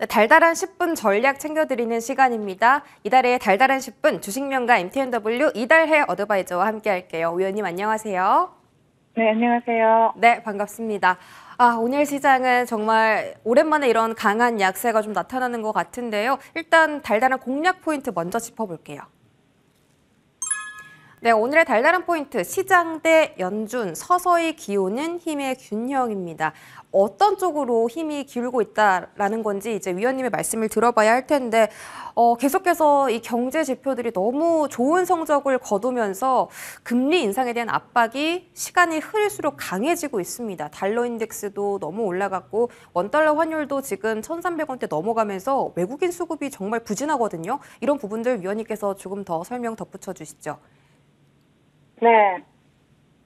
네, 달달한 10분 전략 챙겨드리는 시간입니다. 이달의 달달한 10분 주식명가 MTNW 이달해 어드바이저와 함께 할게요. 위원님 안녕하세요. 네, 안녕하세요. 네, 반갑습니다. 오늘 시장은 정말 오랜만에 이런 강한 약세가 좀 나타나는 것 같은데요. 일단 달달한 공략 포인트 먼저 짚어볼게요. 네, 오늘의 달달한 포인트, 시장 대 연준, 서서히 기우는 힘의 균형입니다. 어떤 쪽으로 힘이 기울고 있다라는 건지 이제 위원님의 말씀을 들어봐야 할 텐데 계속해서 이 경제 지표들이 너무 좋은 성적을 거두면서 금리 인상에 대한 압박이 시간이 흐를수록 강해지고 있습니다. 달러 인덱스도 너무 올라갔고 원달러 환율도 지금 1,300원대 넘어가면서 외국인 수급이 정말 부진하거든요. 이런 부분들 위원님께서 조금 더 설명 덧붙여 주시죠. 네.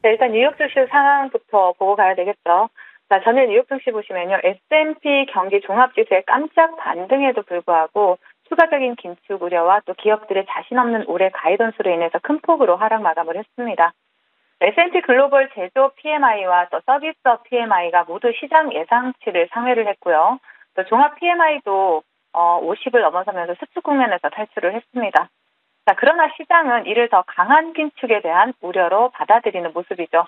자, 일단 뉴욕 증시 상황부터 보고 가야 되겠죠. 자, 전일 뉴욕 증시 보시면요. S&P 경기 종합지수의 깜짝 반등에도 불구하고 추가적인 긴축 우려와 또 기업들의 자신 없는 올해 가이던스로 인해서 큰 폭으로 하락 마감을 했습니다. S&P 글로벌 제조업 PMI와 또 서비스업 PMI가 모두 시장 예상치를 상회를 했고요. 또 종합 PMI도 50을 넘어서면서 수축 국면에서 탈출을 했습니다. 자, 그러나 시장은 이를 더 강한 긴축에 대한 우려로 받아들이는 모습이죠.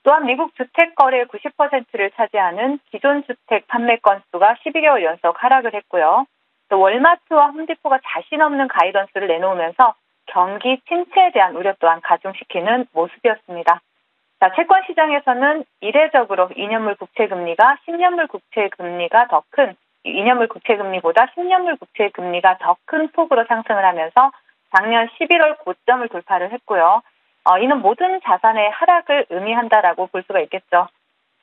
또한 미국 주택 거래 90%를 차지하는 기존 주택 판매 건수가 12개월 연속 하락을 했고요. 또 월마트와 홈디포가 자신 없는 가이던스를 내놓으면서 경기 침체에 대한 우려 또한 가중시키는 모습이었습니다. 자, 채권 시장에서는 이례적으로 2년물 국채 금리가 10년물 국채 금리가 더 큰 2년물 국채 금리보다 10년물 국채 금리가 더 큰 폭으로 상승을 하면서 작년 11월 고점을 돌파를 했고요. 이는 모든 자산의 하락을 의미한다라고 볼 수가 있겠죠.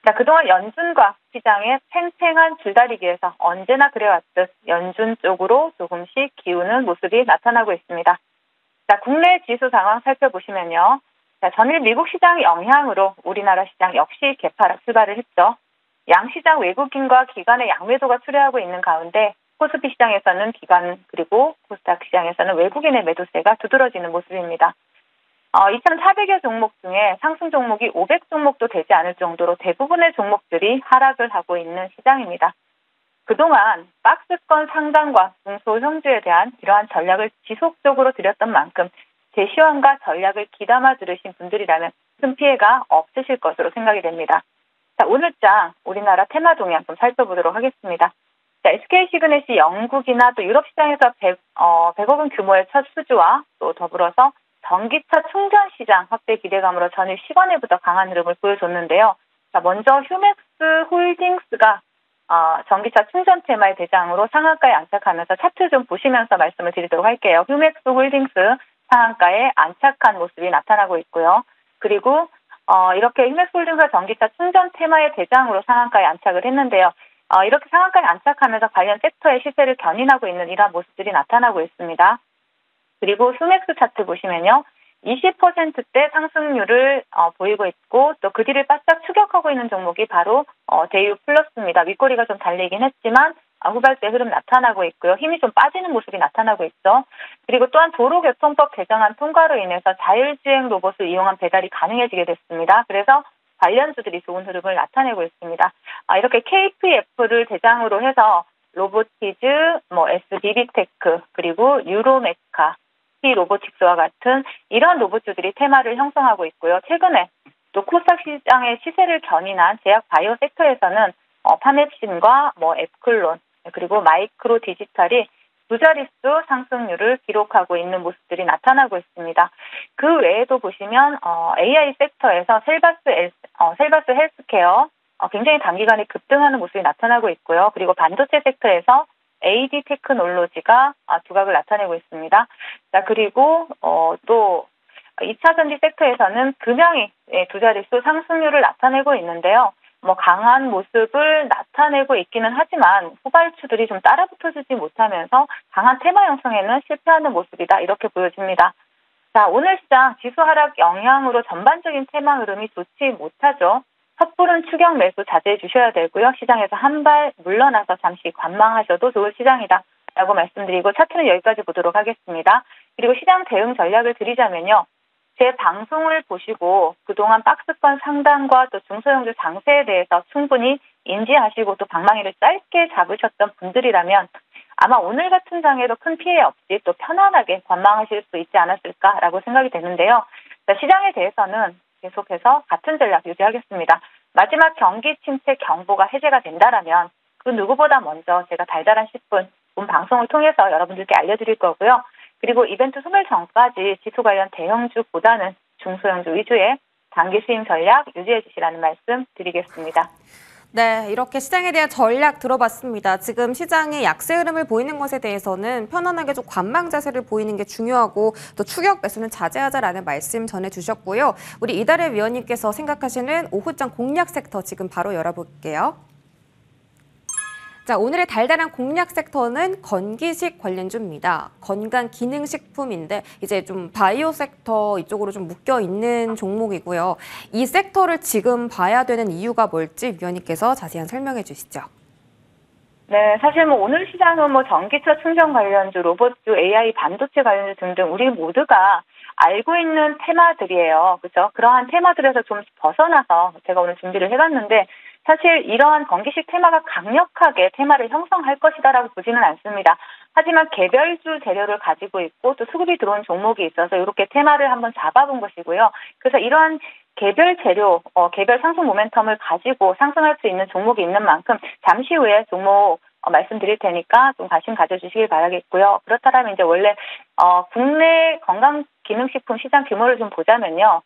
자, 그동안 연준과 시장의 팽팽한 줄다리기에서 언제나 그래왔듯 연준 쪽으로 조금씩 기우는 모습이 나타나고 있습니다. 자, 국내 지수 상황 살펴보시면요. 자, 전일 미국 시장 영향으로 우리나라 시장 역시 개파락 출발을 했죠. 양시장 외국인과 기관의 양매도가 출회하고 있는 가운데 코스피 시장에서는 기관 그리고 코스닥 시장에서는 외국인의 매도세가 두드러지는 모습입니다. 2,400여 종목 중에 상승 종목이 500종목도 되지 않을 정도로 대부분의 종목들이 하락을 하고 있는 시장입니다. 그동안 박스권 상단과 중소형주에 대한 이러한 전략을 지속적으로 드렸던 만큼 제 시황과 전략을 귀담아 들으신 분들이라면 큰 피해가 없으실 것으로 생각이 됩니다. 자, 오늘장 우리나라 테마 동향 좀 살펴보도록 하겠습니다. 자, SK 시그넷이 영국이나 또 유럽 시장에서 100억 원 규모의 첫 수주와 또 더불어서 전기차 충전 시장 확대 기대감으로 전일 시간에부터 강한 흐름을 보여줬는데요. 자, 먼저 휴맥스 홀딩스가 전기차 충전 테마의 대장으로 상한가에 안착하면서 차트 좀 보시면서 말씀을 드리도록 할게요. 휴맥스 홀딩스 상한가에 안착한 모습이 나타나고 있고요. 그리고 이렇게 휴맥스 홀딩스가 전기차 충전 테마의 대장으로 상한가에 안착을 했는데요. 이렇게 상한가에 안착하면서 관련 섹터의 시세를 견인하고 있는 이러한 모습들이 나타나고 있습니다. 그리고 휴맥스 차트 보시면요. 20%대 상승률을 보이고 있고 또 그 뒤를 바짝 추격하고 있는 종목이 바로 대유 플러스입니다. 윗꼬리가 좀 달리긴 했지만 후발대 흐름 나타나고 있고요. 힘이 좀 빠지는 모습이 나타나고 있죠. 그리고 또한 도로교통법 개정안 통과로 인해서 자율주행 로봇을 이용한 배달이 가능해지게 됐습니다. 그래서 관련주들이 좋은 흐름을 나타내고 있습니다. 이렇게 KPF를 대장으로 해서 로보티즈, SB빅테크, 그리고 유로메카, T로보틱스와 같은 이런 로봇주들이 테마를 형성하고 있고요. 최근에 또 코스닥 시장의 시세를 견인한 제약 바이오 섹터에서는 파맵신과 앱클론, 그리고 마이크로 디지털이 두 자릿수 상승률을 기록하고 있는 모습들이 나타나고 있습니다. 그 외에도 보시면 AI 섹터에서 셀바스 헬스케어 굉장히 단기간에 급등하는 모습이 나타나고 있고요. 그리고 반도체 섹터에서 AD 테크놀로지가 두각을 나타내고 있습니다. 자, 그리고 또 2차 전지 섹터에서는 금형이 두 자릿수 상승률을 나타내고 있는데요. 강한 모습을 나타내고 있기는 하지만 후발주들이 좀 따라붙어주지 못하면서 강한 테마 형성에는 실패하는 모습이다. 이렇게 보여집니다. 자, 오늘 시장 지수 하락 영향으로 전반적인 테마 흐름이 좋지 못하죠. 섣부른 추격 매수 자제해 주셔야 되고요. 시장에서 한 발 물러나서 잠시 관망하셔도 좋을 시장이다. 라고 말씀드리고 차트는 여기까지 보도록 하겠습니다. 그리고 시장 대응 전략을 드리자면요. 제 방송을 보시고 그동안 박스권 상단과 또 중소형주 장세에 대해서 충분히 인지하시고 또 방망이를 짧게 잡으셨던 분들이라면 아마 오늘 같은 장에도 큰 피해 없이 또 편안하게 관망하실 수 있지 않았을까라고 생각이 되는데요. 자, 시장에 대해서는 계속해서 같은 전략 유지하겠습니다. 마지막 경기 침체 경보가 해제가 된다라면 그 누구보다 먼저 제가 달달한 10분 본 방송을 통해서 여러분들께 알려드릴 거고요. 그리고 이벤트 소멸 전까지 지수 관련 대형주보다는 중소형주 위주의 단기 수익 전략 유지해 주시라는 말씀 드리겠습니다. 네, 이렇게 시장에 대한 전략 들어봤습니다. 지금 시장의 약세 흐름을 보이는 것에 대해서는 편안하게 좀 관망 자세를 보이는 게 중요하고 또 추격 매수는 자제하자라는 말씀 전해주셨고요. 우리 이달의 위원님께서 생각하시는 오후장 공략 섹터 지금 바로 열어볼게요. 자, 오늘의 달달한 공략 섹터는 건기식 관련주입니다. 건강기능식품인데 이제 좀 바이오 섹터 이쪽으로 좀 묶여 있는 종목이고요. 이 섹터를 지금 봐야 되는 이유가 뭘지 위원님께서 자세한 설명해 주시죠. 네, 사실 오늘 시장은 전기차 충전 관련주, 로봇주, AI 반도체 관련주 등등 우리 모두가 알고 있는 테마들이에요. 그렇죠? 그러한 테마들에서 좀 벗어나서 제가 오늘 준비를 해봤는데 사실 이러한 건기식 테마가 강력하게 테마를 형성할 것이다라고 보지는 않습니다. 하지만 개별주 재료를 가지고 있고 또 수급이 들어온 종목이 있어서 이렇게 테마를 한번 잡아본 것이고요. 그래서 이러한 개별 재료, 개별 상승 모멘텀을 가지고 상승할 수 있는 종목이 있는 만큼 잠시 후에 종목 말씀드릴 테니까 좀 관심 가져주시길 바라겠고요. 그렇다면 이제 원래 국내 건강기능식품 시장 규모를 좀 보자면요.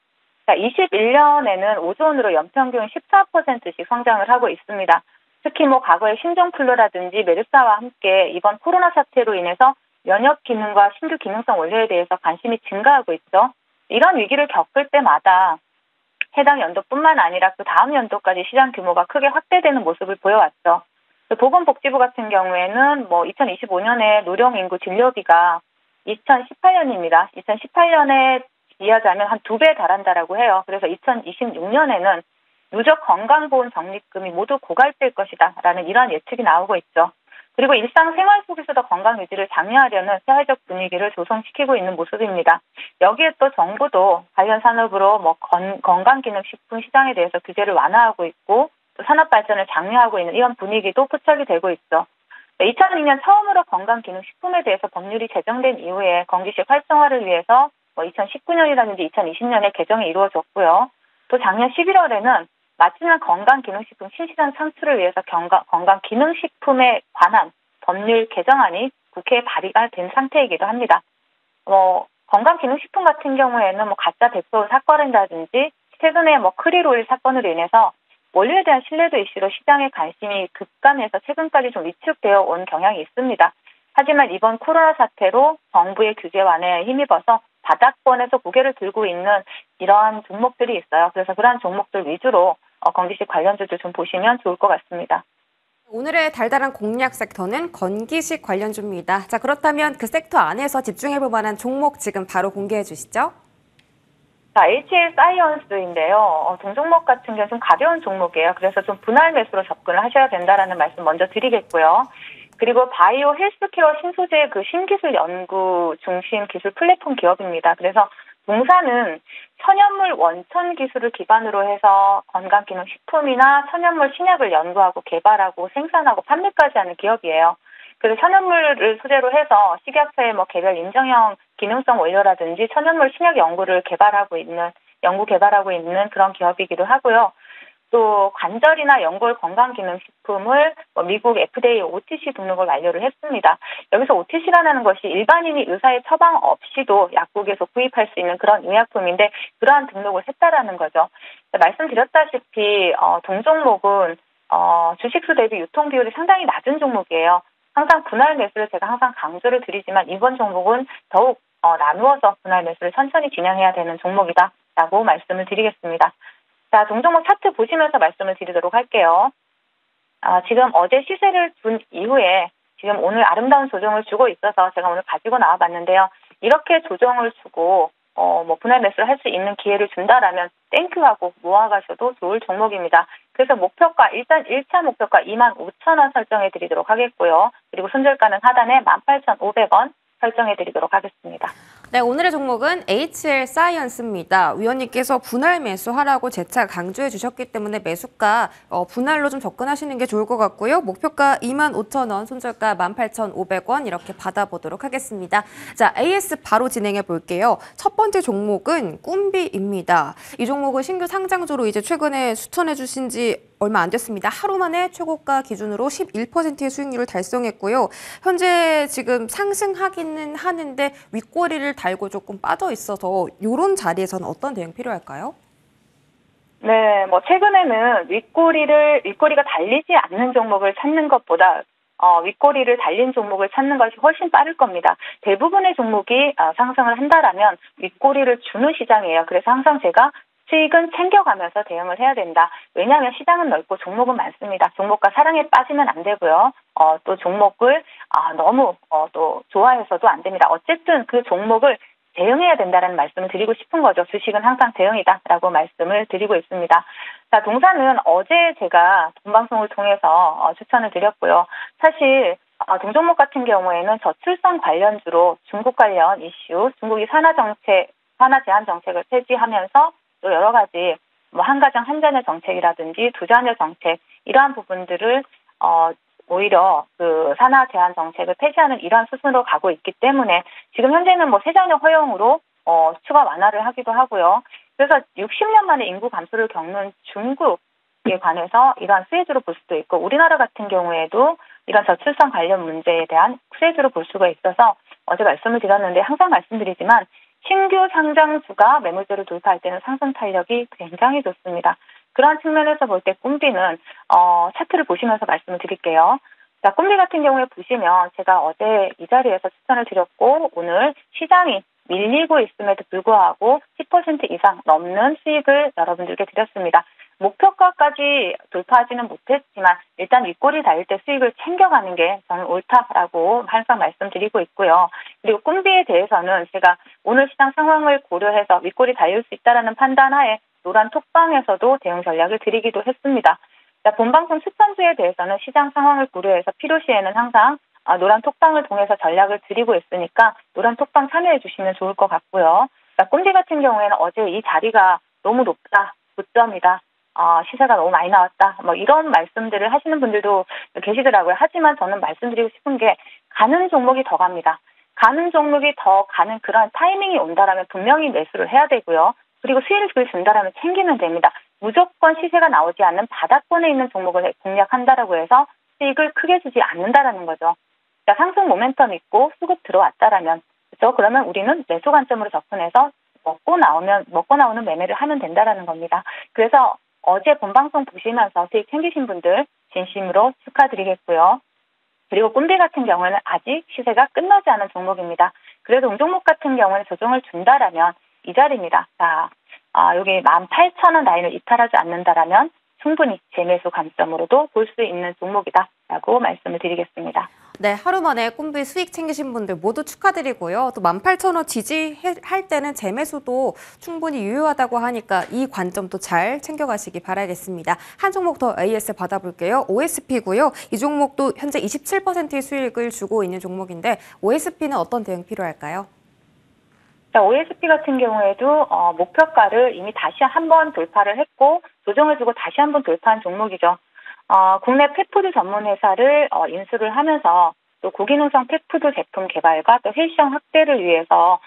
자, 21년에는 5조 원으로 연평균 14%씩 성장을 하고 있습니다. 특히 과거의 신종플루라든지 메르사와 함께 이번 코로나 사태로 인해서 면역 기능과 신규 기능성 원료에 대해서 관심이 증가하고 있죠. 이런 위기를 겪을 때마다 해당 연도뿐만 아니라 그 다음 연도까지 시장 규모가 크게 확대되는 모습을 보여왔죠. 보건복지부 같은 경우에는 2025년에 노령 인구 진료비가 2018년입니다. 2018년에 비하자면 한 2배 달한다라고 해요. 그래서 2026년에는 누적 건강보험 적립금이 모두 고갈될 것이다라는 이러한 예측이 나오고 있죠. 그리고 일상생활 속에서도 건강 유지를 장려하려는 사회적 분위기를 조성시키고 있는 모습입니다. 여기에 또 정부도 관련 산업으로 건강기능식품 시장에 대해서 규제를 완화하고 있고 또 산업 발전을 장려하고 있는 이런 분위기도 포착이 되고 있죠. 2002년 처음으로 건강기능식품에 대해서 법률이 제정된 이후에 건기식 활성화를 위해서 2019년이라든지 2020년에 개정이 이루어졌고요. 또 작년 11월에는 마침내 건강기능식품 신시장 창출을 위해서 건강기능식품에 관한 법률 개정안이 국회에 발의가 된 상태이기도 합니다. 건강기능식품 같은 경우에는 가짜 백서 사건이라든지 최근에 크릴오일 사건으로 인해서 원료에 대한 신뢰도 이슈로 시장의 관심이 급감해서 최근까지 좀 위축되어 온 경향이 있습니다. 하지만 이번 코로나 사태로 정부의 규제 완화에 힘입어서 바닥권에서 고개를 들고 있는 이러한 종목들이 있어요. 그래서 그러한 종목들 위주로 건기식 관련주도 좀 보시면 좋을 것 같습니다. 오늘의 달달한 공략 섹터는 건기식 관련주입니다. 자, 그렇다면 그 섹터 안에서 집중해볼 만한 종목 지금 바로 공개해 주시죠. 자, HL 사이언스인데요. 동종목 같은 경우는 좀 가벼운 종목이에요. 그래서 좀 분할 매수로 접근을 하셔야 된다라는 말씀 먼저 드리겠고요. 그리고 바이오 헬스케어 신소재 신기술 연구 중심 기술 플랫폼 기업입니다. 그래서 동사는 천연물 원천 기술을 기반으로 해서 건강기능식품이나 천연물 신약을 연구하고 개발하고 생산하고 판매까지 하는 기업이에요. 그래서 천연물을 소재로 해서 식약처의 개별 인정형 기능성 원료라든지 천연물 신약 연구 개발하고 있는 그런 기업이기도 하고요. 또 관절이나 연골 건강기능식품을 미국 FDA OTC 등록을 완료를 했습니다. 여기서 OTC라는 것이 일반인이 의사의 처방 없이도 약국에서 구입할 수 있는 그런 의약품인데 그러한 등록을 했다라는 거죠. 말씀드렸다시피 동종목은 주식수 대비 유통 비율이 상당히 낮은 종목이에요. 항상 분할 매수를 제가 항상 강조를 드리지만 이번 종목은 더욱 나누어서 분할 매수를 천천히 진행해야 되는 종목이다라고 말씀을 드리겠습니다. 자, 동종목 차트 보시면서 말씀을 드리도록 할게요. 지금 어제 시세를 둔 이후에 지금 오늘 아름다운 조정을 주고 있어서 제가 오늘 가지고 나와봤는데요. 이렇게 조정을 주고 분할 매수를 할 수 있는 기회를 준다라면 땡큐하고 모아가셔도 좋을 종목입니다. 그래서 목표가 일단 1차 목표가 25,000원 설정해 드리도록 하겠고요. 그리고 손절가는 하단에 18,500원, 설정해 드리도록 하겠습니다. 네, 오늘의 종목은 HL 사이언스입니다. 위원님께서 분할 매수하라고 재차 강조해 주셨기 때문에 매수가 분할로 좀 접근하시는 게 좋을 것 같고요. 목표가 25,000원, 손절가 18,500원 이렇게 받아보도록 하겠습니다. 자, AS 바로 진행해 볼게요. 첫 번째 종목은 꿈비입니다. 이 종목은 신규 상장주로 이제 최근에 추천해 주신 지 얼마 안 됐습니다. 하루 만에 최고가 기준으로 11%의 수익률을 달성했고요. 현재 지금 상승하기는 하는데 윗꼬리를 달고 조금 빠져 있어서 이런 자리에서는 어떤 대응 필요할까요? 네, 뭐 최근에는 윗꼬리가 달리지 않는 종목을 찾는 것보다 윗꼬리를 달린 종목을 찾는 것이 훨씬 빠를 겁니다. 대부분의 종목이 상승을 한다라면 윗꼬리를 주는 시장이에요. 그래서 항상 제가 수익은 챙겨가면서 대응을 해야 된다. 왜냐하면 시장은 넓고 종목은 많습니다. 종목과 사랑에 빠지면 안 되고요. 또 종목을 너무 또 좋아해서도 안 됩니다. 어쨌든 그 종목을 대응해야 된다는 말씀을 드리고 싶은 거죠. 주식은 항상 대응이다라고 말씀을 드리고 있습니다. 자, 동사는 어제 제가 본방송을 통해서 추천을 드렸고요. 사실 동종목 같은 경우에는 저출산 관련주로 중국 관련 이슈, 중국이 산화 제한 정책을 폐지하면서 또 여러 가지 뭐 한가정 한자녀 정책이라든지 두자녀 정책 이러한 부분들을 오히려 그 산하 제한 정책을 폐지하는 이러한 수순으로 가고 있기 때문에 지금 현재는 뭐 세자녀 허용으로 추가 완화를 하기도 하고요. 그래서 60년 만에 인구 감소를 겪는 중국에 관해서 이러한 수혜주로 볼 수도 있고 우리나라 같은 경우에도 이런 저출산 관련 문제에 대한 수혜주로 볼 수가 있어서 어제 말씀을 드렸는데 항상 말씀드리지만 신규 상장주가 매물대를 돌파할 때는 상승 탄력이 굉장히 좋습니다. 그러한 측면에서 볼 때 꿈비는 차트를 보시면서 말씀을 드릴게요. 자, 꿈비 같은 경우에 보시면 제가 어제 이 자리에서 추천을 드렸고 오늘 시장이 밀리고 있음에도 불구하고 10% 이상 넘는 수익을 여러분들께 드렸습니다. 목표가까지 돌파하지는 못했지만 일단 윗꼬리 달릴 때 수익을 챙겨가는 게 저는 옳다라고 항상 말씀드리고 있고요. 그리고 꿈비에 대해서는 제가 오늘 시장 상황을 고려해서 윗꼬리 달릴 수 있다라는 판단하에 노란 톡방에서도 대응 전략을 드리기도 했습니다. 자, 본방송 추천주에 대해서는 시장 상황을 고려해서 필요시에는 항상 노란 톡방을 통해서 전략을 드리고 있으니까 노란 톡방 참여해 주시면 좋을 것 같고요. 자, 꿈비 같은 경우에는 어제 이 자리가 너무 높다, 고점이다. 시세가 너무 많이 나왔다. 뭐 이런 말씀들을 하시는 분들도 계시더라고요. 하지만 저는 말씀드리고 싶은 게 가는 종목이 더 갑니다. 가는 종목이 더 가는 그런 타이밍이 온다라면 분명히 매수를 해야 되고요. 그리고 수익을 준다라면 챙기면 됩니다. 무조건 시세가 나오지 않는 바닥권에 있는 종목을 공략한다라고 해서 수익을 크게 주지 않는다라는 거죠. 그러니까 상승 모멘텀 있고 수급 들어왔다라면 그렇죠? 그러면 우리는 매수 관점으로 접근해서 먹고 나오는 매매를 하면 된다라는 겁니다. 그래서 어제 본방송 보시면서 수익 챙기신 분들 진심으로 축하드리겠고요. 그리고 꿈비 같은 경우는 아직 시세가 끝나지 않은 종목입니다. 그래도 종목 같은 경우는 조정을 준다라면 이 자리입니다. 자, 여기 18,000원 라인을 이탈하지 않는다라면 충분히 재매수 관점으로도 볼 수 있는 종목이다라고 말씀을 드리겠습니다. 네, 하루 만에 꿈비 수익 챙기신 분들 모두 축하드리고요. 또 18,000원 지지할 때는 재매수도 충분히 유효하다고 하니까 이 관점도 잘 챙겨가시기 바라겠습니다. 한 종목 더 AS 받아볼게요. OSP고요. 이 종목도 현재 27%의 수익을 주고 있는 종목인데 OSP는 어떤 대응 필요할까요? 자, OSP 같은 경우에도 목표가를 이미 다시 한번 돌파를 했고 조정을 주고 다시 한번 돌파한 종목이죠. 국내 펫푸드 전문 회사를 인수를 하면서 또 고기농성 펫푸드 제품 개발과 또 헬시형 확대를 위해서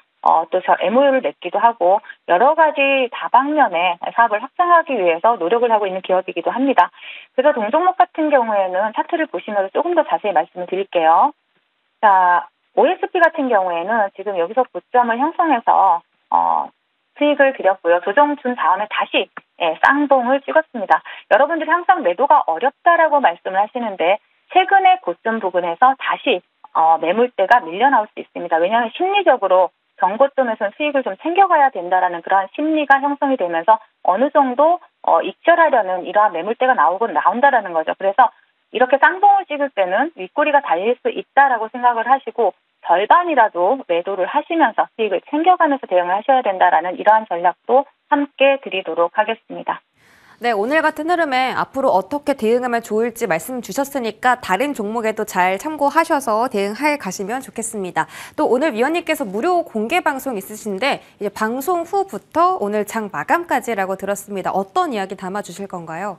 또 MOU를 맺기도 하고 여러 가지 다방면의 사업을 확장하기 위해서 노력을 하고 있는 기업이기도 합니다. 그래서 동종목 같은 경우에는 차트를 보시면서 조금 더 자세히 말씀을 드릴게요. 자, OSP 같은 경우에는 지금 여기서 고점을 형성해서 수익을 드렸고요. 조정 준 다음에 다시 쌍봉을 찍었습니다. 여러분들이 항상 매도가 어렵다라고 말씀을 하시는데 최근에 고점 부근에서 다시 매물대가 밀려나올 수 있습니다. 왜냐하면 심리적으로 정고점에서는 수익을 좀 챙겨가야 된다라는 그러한 심리가 형성이 되면서 어느 정도 익절하려는 이러한 매물대가 나온다라는 거죠. 그래서 이렇게 쌍봉을 찍을 때는 윗꼬리가 달릴 수 있다라고 생각을 하시고 절반이라도 매도를 하시면서 수익을 챙겨가면서 대응을 하셔야 된다라는 이러한 전략도 함께 드리도록 하겠습니다. 네, 오늘 같은 흐름에 앞으로 어떻게 대응하면 좋을지 말씀 주셨으니까 다른 종목에도 잘 참고하셔서 대응할 가시면 좋겠습니다. 또 오늘 위원님께서 무료 공개 방송 있으신데 이제 방송 후부터 오늘 장 마감까지라고 들었습니다. 어떤 이야기 담아주실 건가요?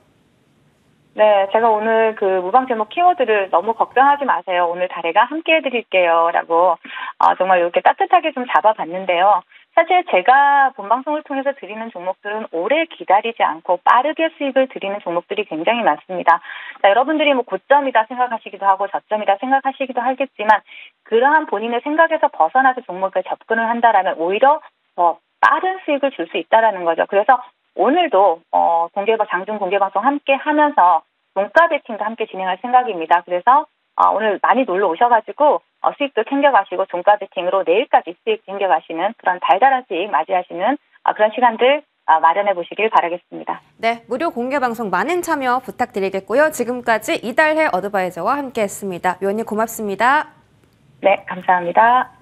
네, 제가 오늘 그 무방 제목 키워드를 너무 걱정하지 마세요. 오늘 다래가 함께 해드릴게요라고 정말 이렇게 따뜻하게 좀 잡아봤는데요. 사실 제가 본방송을 통해서 드리는 종목들은 오래 기다리지 않고 빠르게 수익을 드리는 종목들이 굉장히 많습니다. 자, 여러분들이 뭐 고점이다 생각하시기도 하고 저점이다 생각하시기도 하겠지만 그러한 본인의 생각에서 벗어나서 종목에 접근을 한다라면 오히려 더 빠른 수익을 줄 수 있다라는 거죠. 그래서 오늘도 장중 공개 방송 함께 하면서 종가 베팅도 함께 진행할 생각입니다. 그래서 오늘 많이 놀러 오셔가지고 수익도 챙겨가시고 종가 베팅으로 내일까지 수익 챙겨가시는 그런 달달한 수익 맞이하시는 그런 시간들 마련해 보시길 바라겠습니다. 네, 무료 공개 방송 많은 참여 부탁드리겠고요. 지금까지 이달해 어드바이저와 함께했습니다. 위원님 고맙습니다. 네, 감사합니다.